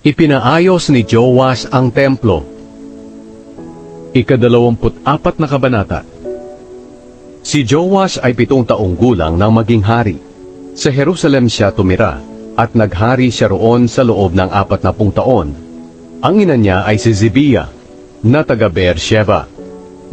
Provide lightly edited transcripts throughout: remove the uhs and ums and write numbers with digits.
Ipinaayos ni Joash ang templo. Ika-24 na kabanata. Si Joash ay 7 taong gulang nang maging hari. Sa Jerusalem siya tumira, at naghari siya roon sa loob ng 40 taon. Ang ina niya ay si Zibiah, na taga Beersheba.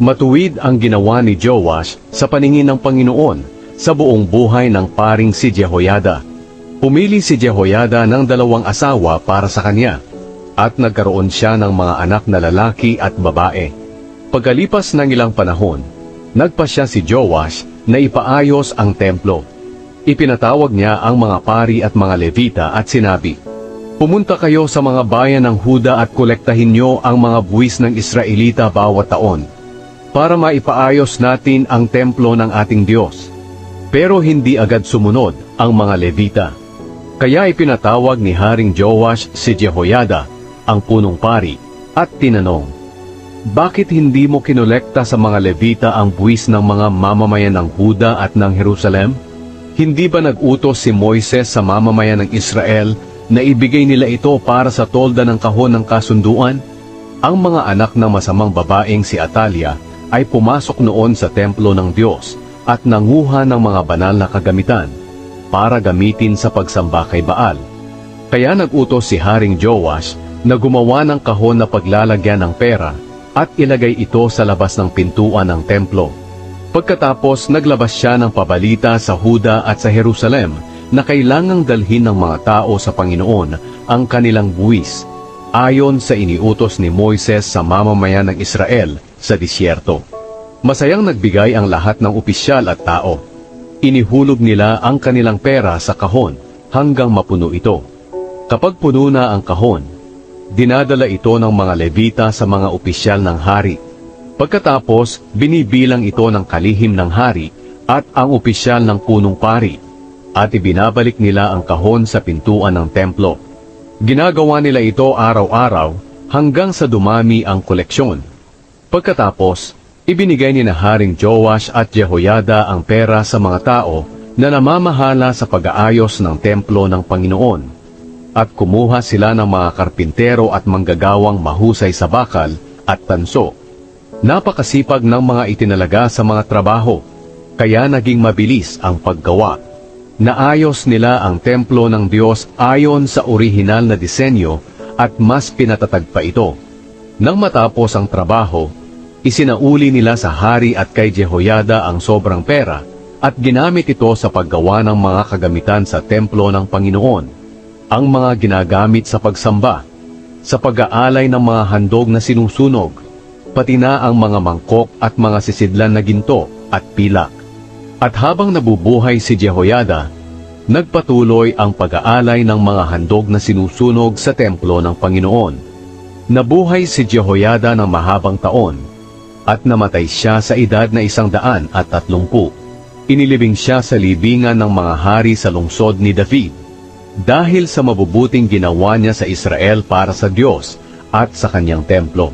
Matuwid ang ginawa ni Joash sa paningin ng Panginoon sa buong buhay ng paring si Jehoiada. Pumili si Jehoiada ng 2 asawa para sa kanya, at nagkaroon siya ng mga anak na lalaki at babae. Pagkalipas ng ilang panahon, nagpasya si Joash na ipaayos ang templo. Ipinatawag niya ang mga pari at mga Levita at sinabi, "Pumunta kayo sa mga bayan ng Huda at kolektahin niyo ang mga buwis ng Israelita bawat taon, para maipaayos natin ang templo ng ating Diyos." Pero hindi agad sumunod ang mga Levita. Kaya ipinatawag ni Haring Joash si Jehoiada, ang punong pari, at tinanong, "Bakit hindi mo kinolekta sa mga Levita ang buwis ng mga mamamayan ng Huda at ng Jerusalem? Hindi ba nag-utos si Moises sa mamamayan ng Israel na ibigay nila ito para sa tolda ng kahon ng kasunduan?" Ang mga anak ng masamang babaeng si Atalia ay pumasok noon sa templo ng Diyos at nanguha ng mga banal na kagamitan para gamitin sa pagsamba kay Baal. Kaya nag-utos si Haring Joash na gumawa ng kahon na paglalagyan ng pera at ilagay ito sa labas ng pintuan ng templo. Pagkatapos naglabas siya ng pabalita sa Huda at sa Jerusalem na kailangang dalhin ng mga tao sa Panginoon ang kanilang buwis, ayon sa iniutos ni Moises sa mamamayan ng Israel sa disyerto. Masayang nagbigay ang lahat ng opisyal at tao. Inihulog nila ang kanilang pera sa kahon hanggang mapuno ito. Kapag puno na ang kahon, dinadala ito ng mga Levita sa mga opisyal ng hari. Pagkatapos, binibilang ito ng kalihim ng hari at ang opisyal ng punong pari, at ibinabalik nila ang kahon sa pintuan ng templo. Ginagawa nila ito araw-araw hanggang sa dumami ang koleksyon. Pagkatapos, ibinigay ni na Haring Joash at Jehoiada ang pera sa mga tao na namamahala sa pag-aayos ng templo ng Panginoon, at kumuha sila ng mga karpintero at manggagawang mahusay sa bakal at tanso. Napakasipag ng mga itinalaga sa mga trabaho, kaya naging mabilis ang paggawa. Naayos nila ang templo ng Diyos ayon sa orihinal na disenyo at mas pinatatag pa ito. Nang matapos ang trabaho, isinauli nila sa hari at kay Jehoiada ang sobrang pera at ginamit ito sa paggawa ng mga kagamitan sa templo ng Panginoon, ang mga ginagamit sa pagsamba, sa pag-aalay ng mga handog na sinusunog, pati na ang mga mangkok at mga sisidlan na ginto at pilak. At habang nabubuhay si Jehoiada, nagpatuloy ang pag-aalay ng mga handog na sinusunog sa templo ng Panginoon. Nabuhay si Jehoiada ng mahabang taon, at namatay siya sa edad na 130. Inilibing siya sa libingan ng mga hari sa lungsod ni David, dahil sa mabubuting ginawa niya sa Israel para sa Diyos at sa kanyang templo.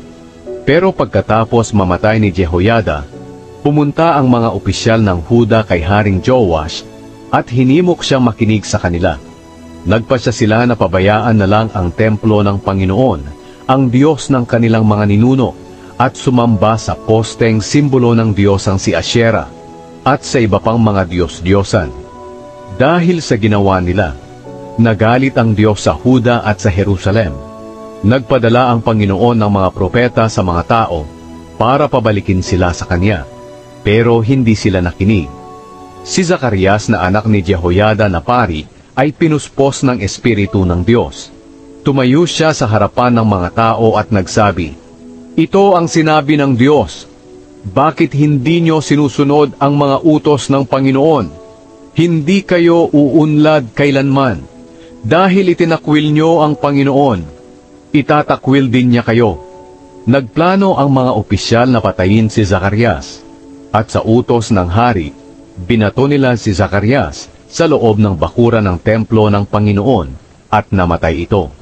Pero pagkatapos mamatay ni Jehoiada, pumunta ang mga opisyal ng Huda kay Haring Joash at hinimok siyang makinig sa kanila. Nagpasya sila na pabayaan na lang ang templo ng Panginoon, ang Diyos ng kanilang mga ninuno, at sumamba sa posteng simbolo ng Diyosang si Asyera at sa iba pang mga Diyos-Diyosan. Dahil sa ginawa nila, nagalit ang Diyos sa Huda at sa Jerusalem. Nagpadala ang Panginoon ng mga propeta sa mga tao para pabalikin sila sa Kanya, pero hindi sila nakinig. Si Zacarias na anak ni Jehoiada na pari ay pinuspos ng Espiritu ng Diyos. Tumayo siya sa harapan ng mga tao at nagsabi, "Ito ang sinabi ng Diyos, bakit hindi nyo sinusunod ang mga utos ng Panginoon? Hindi kayo uunlad kailanman, dahil itinakwil nyo ang Panginoon, itatakwil din niya kayo." Nagplano ang mga opisyal na patayin si Zacarias, at sa utos ng hari, binato nila si Zacarias sa loob ng bakuran ng templo ng Panginoon, at namatay ito.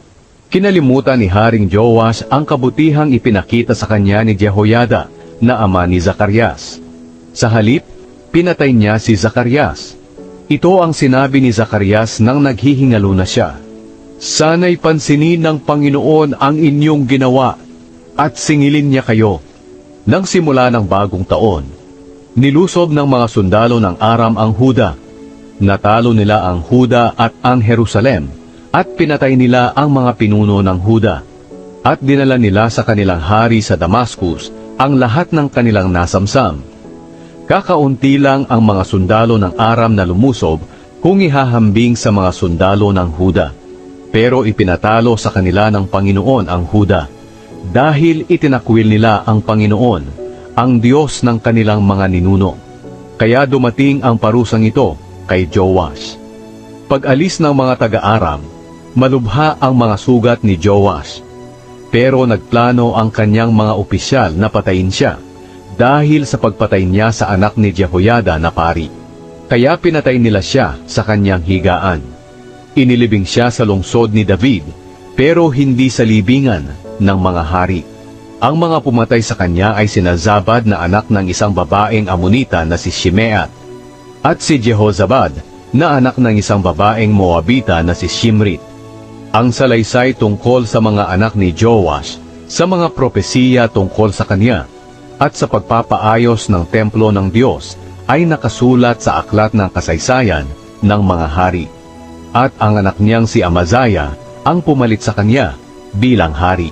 Kinalimutan ni Haring Joash ang kabutihang ipinakita sa kanya ni Jehoiada na ama ni Zacarias. Sa halip, pinatay niya si Zacarias. Ito ang sinabi ni Zacarias nang naghihingalo na siya, Sana'y pansinin ng Panginoon ang inyong ginawa at singilin niya kayo. Nang simula ng bagong taon, nilusob ng mga sundalo ng Aram ang Huda. Natalo nila ang Huda at ang Jerusalem at pinatay nila ang mga pinuno ng Huda. At dinala nila sa kanilang hari sa Damascus ang lahat ng kanilang nasamsam. Kakaunti lang ang mga sundalo ng Aram na lumusob kung ihahambing sa mga sundalo ng Huda. Pero ipinatalo sa kanila ng Panginoon ang Huda, dahil itinakwil nila ang Panginoon, ang Diyos ng kanilang mga ninuno. Kaya dumating ang parusang ito kay Joash. Pag-alis ng mga taga-Aram, malubha ang mga sugat ni Joash. Pero nagplano ang kanyang mga opisyal na patayin siya, dahil sa pagpatay niya sa anak ni Jehoiada na pari. Kaya pinatay nila siya sa kanyang higaan. Inilibing siya sa lungsod ni David, pero hindi sa libingan ng mga hari. Ang mga pumatay sa kanya ay sina Zabad na anak ng isang babaeng Amonita na si Shimeat, at si Jehozabad na anak ng isang babaeng Moabita na si Shimrit. Ang salaysay tungkol sa mga anak ni Joash, sa mga propesiya tungkol sa kanya, at sa pagpapaayos ng templo ng Diyos ay nakasulat sa aklat ng kasaysayan ng mga hari. At ang anak niyang si Amazaya ang pumalit sa kanya bilang hari.